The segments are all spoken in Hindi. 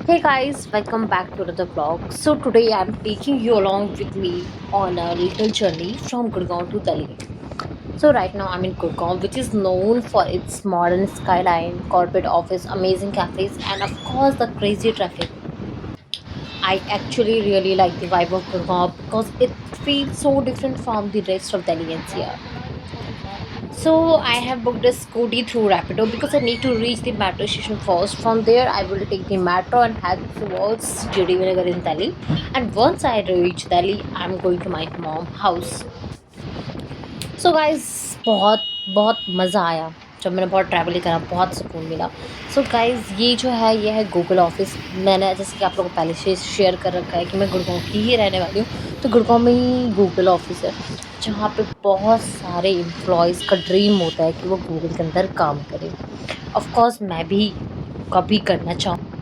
Hey guys, welcome back to another vlog. So today I'm taking you along with me on a little journey from Gurgaon to Delhi. So right now I'm in Gurgaon, which is known for its modern skyline, corporate office, amazing cafes, and of course the crazy traffic. I actually really like the vibe of Gurgaon because it feels so different from the rest of Delhi NCR. So I have booked a scooty through Rapido because I need to reach the metro station first. From there, I will take the metro and head towards JDV Nagar in Delhi. And once I reach Delhi, I'm going to my mom house. So guys बहुत बहुत मज़ा आया जब मैंने बहुत ट्रैवल करा, बहुत सुकून मिला। सो गाइस ये जो है ये है गूगल ऑफ़िस। मैंने जैसे कि आप लोगों को पहले से शेयर कर रखा है कि मैं गुड़गांव की ही रहने वाली हूँ। तो गुड़गांव में ही गूगल ऑफ़िस है, जहाँ पे बहुत सारे एम्प्लॉइज़ का ड्रीम होता है कि वो गूगल के अंदर काम करें। ऑफ़ कोर्स मैं भी कभी करना चाहूँ।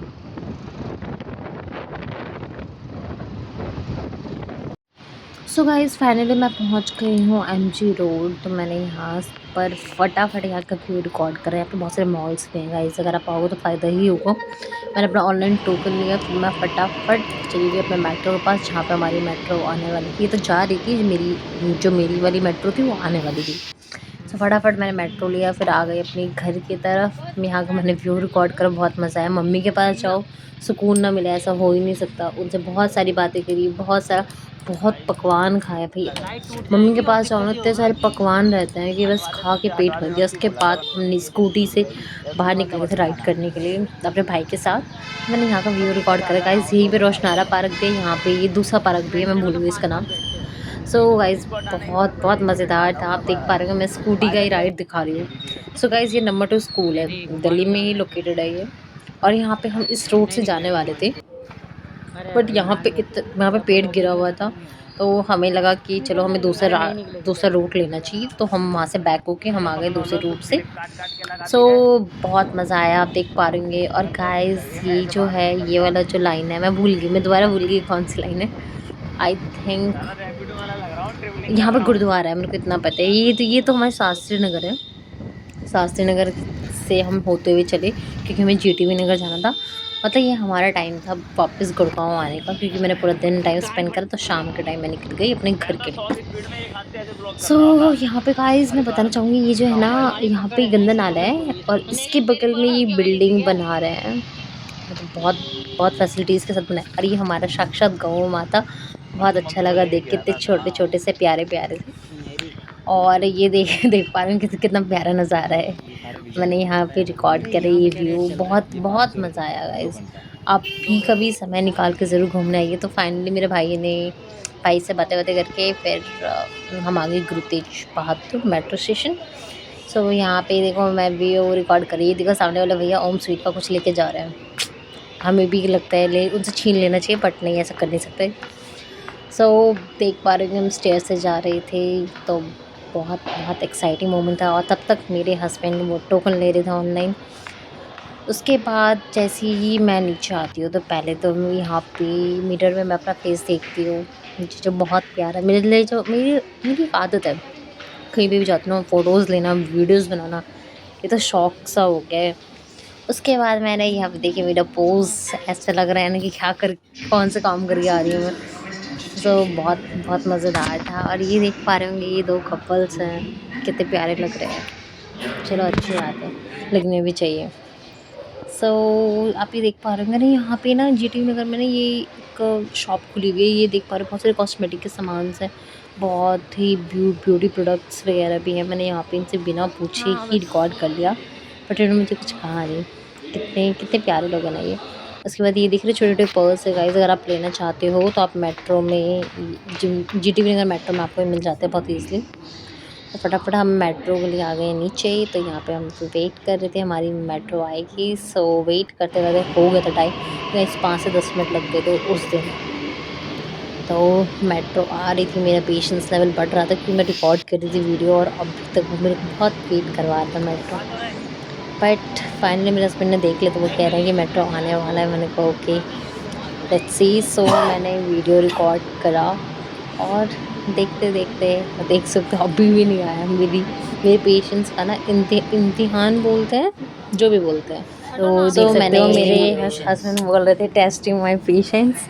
सो गाइस फाइनली मैं पहुंच गई हूँ एमजी रोड। तो मैंने यहाँ पर फटाफट यहाँ का व्यू रिकॉर्ड करा है। यहाँ पे बहुत सारे मॉल्स भी हैं गाइस, अगर आप आओगे तो फ़ायदा ही होगा। मैंने अपना ऑनलाइन टोकन लिया, फिर मैं फटाफट चली गई अपने मेट्रो के पास, जहाँ पे हमारी मेट्रो आने वाली थी। ये तो जा रही थी, जो मेरी वाली मेट्रो थी वो आने वाली थी। तो फटाफट मैंने मेट्रो लिया, फिर आ गई अपने घर की तरफ। यहाँ का मैंने व्यू रिकॉर्ड कर, बहुत मज़ा आया। मम्मी के पास जाओ सुकून ना मिले ऐसा हो ही नहीं सकता। उनसे बहुत सारी बातें करी, बहुत पकवान खाए भाई। मम्मी के पास जाओ ना, इतने सारे पकवान रहते हैं कि बस खा के पेट भर गया। उसके बाद हमने स्कूटी से बाहर निकले थे राइड करने के लिए अपने भाई के साथ। मैंने यहाँ का व्यू रिकॉर्ड करा गाइस। यहीं पे रोशनारा पार्क भी है, यहाँ पे ये दूसरा पार्क भी है, मैं भूल गई इसका नाम। सो गाइस बहुत बहुत मज़ेदार था। आप देख पा रहे हो मैं स्कूटी का ही राइड दिखा रही हूँ। सो गाइस ये नंबर 2 स्कूल है, दिल्ली में ही लोकेटेड है ये। और यहाँ पे हम इस रोड से जाने वाले थे, बट यहाँ पे पेड़ गिरा हुआ था। तो हमें लगा कि चलो हमें दूसरा रूट लेना चाहिए, तो हम वहाँ से बैक होके हम आ गए दूसरे रूट से। सो बहुत मज़ा आया, आप देख पा रहे होंगे। और गाइस ये जो है ये वाला जो लाइन है, मैं भूल गई, मैं दोबारा भूल गई कौन सी लाइन है। आई थिंक यहाँ पे गुरुद्वारा है, मेरे को इतना पता है। ये तो हमारे शास्त्री नगर है। शास्त्री नगर से हम होते हुए चले, क्योंकि हमें जीटीवी नगर जाना था। मतलब ये हमारा टाइम था वापस गुड़गांव आने का, क्योंकि मैंने पूरा दिन टाइम स्पेंड करा, तो शाम के टाइम मैं निकल गई अपने घर के लिए। सो यहाँ पे गाइस मैं बताना चाहूँगी, ये जो है ना यहाँ पे गंदा नाला है और इसके बगल में ये बिल्डिंग बना रहे हैं। मतलब बहुत बहुत फैसिलिटीज़ के साथ बनाया। और ये हमारा साक्षात गौ माता, बहुत अच्छा लगा देख के, इतने छोटे छोटे से प्यारे प्यारे से। और ये देख देख पा रहे हैं कि कितना प्यारा नज़ारा है। मैंने यहाँ पे रिकॉर्ड करा ये व्यू, बहुत बहुत मज़ा आया गाइस। आप भी कभी समय निकाल के ज़रूर घूमने आइए। तो फाइनली मेरे भाई से बातें करके फिर हम आ गए गुरु तेज बहादुर मेट्रो स्टेशन। सो यहाँ पे देखो मैं व्यू रिकॉर्ड कर रही, ये देखो सामने वाले भैया ओम स्वीट का कुछ लेके जा रहे हैं। हमें भी लगता है ले उनसे छीन लेना चाहिए, बट नहीं, ऐसा कर नहीं सकते। सो देख पा रहे हो कि हम स्टेयर से जा रहे थे, तो बहुत बहुत एक्साइटिंग मोमेंट था। और तब तक मेरे हस्बैंड वो टोकन ले रहे थे ऑनलाइन। उसके बाद जैसे ही मैं नीचे आती हूँ, तो पहले तो मैं यहाँ पे मिरर में मैं अपना फेस देखती हूँ, मुझे जो बहुत प्यारा मेरे लिए, जो मेरी मेरी एक आदत है कहीं पे भी जाती हूँ फ़ोटोज़ लेना, वीडियोज़ बनाना, ये तो शौक सा हो गया है। उसके बाद मैंने यहाँ पे देखी, मेरा पोज़ ऐसा लग रहा है ना कि क्या कर कौन से काम करके आ रही हूँ मैं। सो बहुत बहुत मज़ेदार था। और ये देख पा रहे होंगे, ये 2 कपल्स हैं, कितने प्यारे लग रहे हैं। चलो अच्छी बात है, लगने भी चाहिए। सो आप ये देख पा रहे होंगे ना, यहाँ पे ना जीटी नगर में ना ये एक शॉप खुली हुई है। ये देख पा रहे हो बहुत सारे कॉस्मेटिक के सामान हैं, बहुत ही ब्यूटी प्रोडक्ट्स वगैरह भी हैं। मैंने यहाँ पे इनसे बिना पूछे ही रिकॉर्ड कर लिया, बट इन्होंने मुझे कुछ कहा नहीं। कितने कितने प्यारे लोग हैं ना ये। उसके बाद ये दिख रहे छोटे छोटे पर्स है गाइस, अगर आप लेना चाहते हो तो आप मेट्रो में, जीटी नगर मेट्रो में आपको मिल जाते हैं बहुत ईजिली। तो फटाफट हम मेट्रो के लिए आ गए नीचे। तो यहाँ पे हम तो वेट कर रहे थे हमारी मेट्रो आएगी। सो वेट करते करते हो गया था टाइम, गाइस 5 से 10 मिनट लग गए थे उस दिन। तो मेट्रो आ रही थी, मेरा पेशेंस लेवल बढ़ रहा था, क्योंकि मैं रिकॉर्ड कर रही थी वीडियो और अभी तक वो मेरे को बहुत वेट करवा रहा था मेट्रो। बट फाइनली मेरे हस्बैंड ने देख लिया, तो वो कह रहे हैं कि मेट्रो आने वाला है। मैंने कहा ओके लेट्स सी। सो मैंने वीडियो रिकॉर्ड करा और देखते देखते देख सकते हो अभी भी नहीं आया। मेरे पेशेंस का ना इम्तिहान बोलते हैं, जो भी बोलते हैं। तो देख सकते हो मेरे हस्बैंड बोल रहे थे testing my patience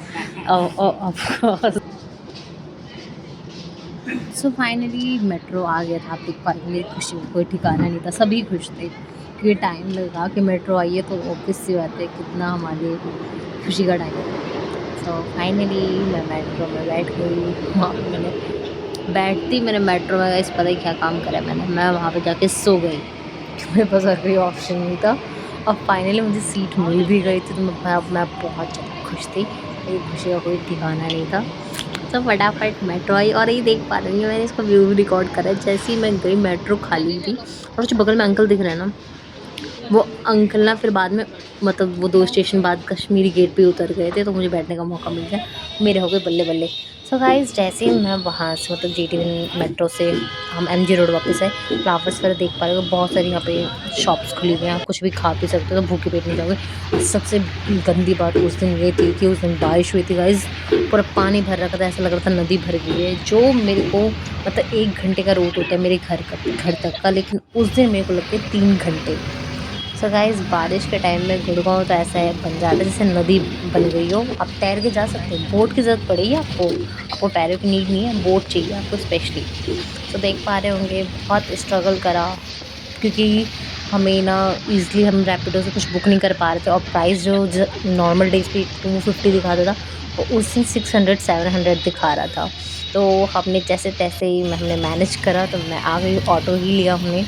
of course. So finally metro आ गया था। आप देख पा रहे हैं मेरी खुशी में कोई ठिकाना नहीं था, सभी खुश थे क्योंकि टाइम लगा कि मेट्रो आई है, तो ऑब्वियस सी बात है कितना हमारे खुशी का टाइम है। सो फाइनली मैं मेट्रो में बैठ गई। वहाँ पे मैंने मेट्रो में गाइस पता ही क्या काम करा मैं वहाँ पे जाके सो गई क्योंकि मेरे पास और कोई ऑप्शन नहीं था। और फाइनली मुझे सीट मिल भी गई थी, तो मैं बहुत ज़्यादा खुश थी। मेरी खुशी का कोई ठिकाना नहीं था। तो फटाफट मेट्रो आई और ये देख पा रही हूँ मैंने इसका व्यू भी रिकॉर्ड करा है। जैसे ही मैं गई मेट्रो खाली थी और जो बगल में अंकल दिख रहे हैं ना, वो अंकल ना फिर बाद में मतलब वो 2 स्टेशन बाद कश्मीरी गेट पे उतर गए थे, तो मुझे बैठने का मौका मिल गया। मेरे हो गए बल्ले बल्ले। सो गाइस जैसे ही मैं वहाँ से मतलब GT1 मेट्रो से हम MG रोड वापस आए, फ्लावर्स वगैरह देख पा रहे हो, बहुत सारी यहाँ पे शॉप्स खुली हुई हैं, आप कुछ भी खा पी सकते हो, तो भूखे पेट नहीं जाओगे। और सबसे गंदी बात उस दिन ये थी कि उस दिन बारिश हुई थी गाइस, पूरा पानी भर रखा था, ऐसा लग रहा था नदी भर गई है। जो मेरे को मतलब 1 घंटे का रूट होता है मेरे घर तक का, लेकिन उस दिन मेरे को लगते 3 घंटे। सो गाइस बारिश के टाइम में गुड़गांव तो ऐसा है बन जाता है जैसे नदी बन गई हो। आप तैर के जा सकते हो, बोट की ज़रूरत पड़ेगी आपको पैरों की नीड नहीं है, बोट चाहिए आपको स्पेशली। तो देख पा रहे होंगे बहुत स्ट्रगल करा क्योंकि हमें ना ईज़िली हम रैपिडो से कुछ बुक नहीं कर पा रहे थे, और प्राइस जो नॉर्मल डेज़ पे 250 दिखाता था, वो उस दिन 600-700 दिखा रहा था। तो हमने जैसे तैसे ही हमने मैनेज करा, तो मैं आ गई, ऑटो ही लिया हमने।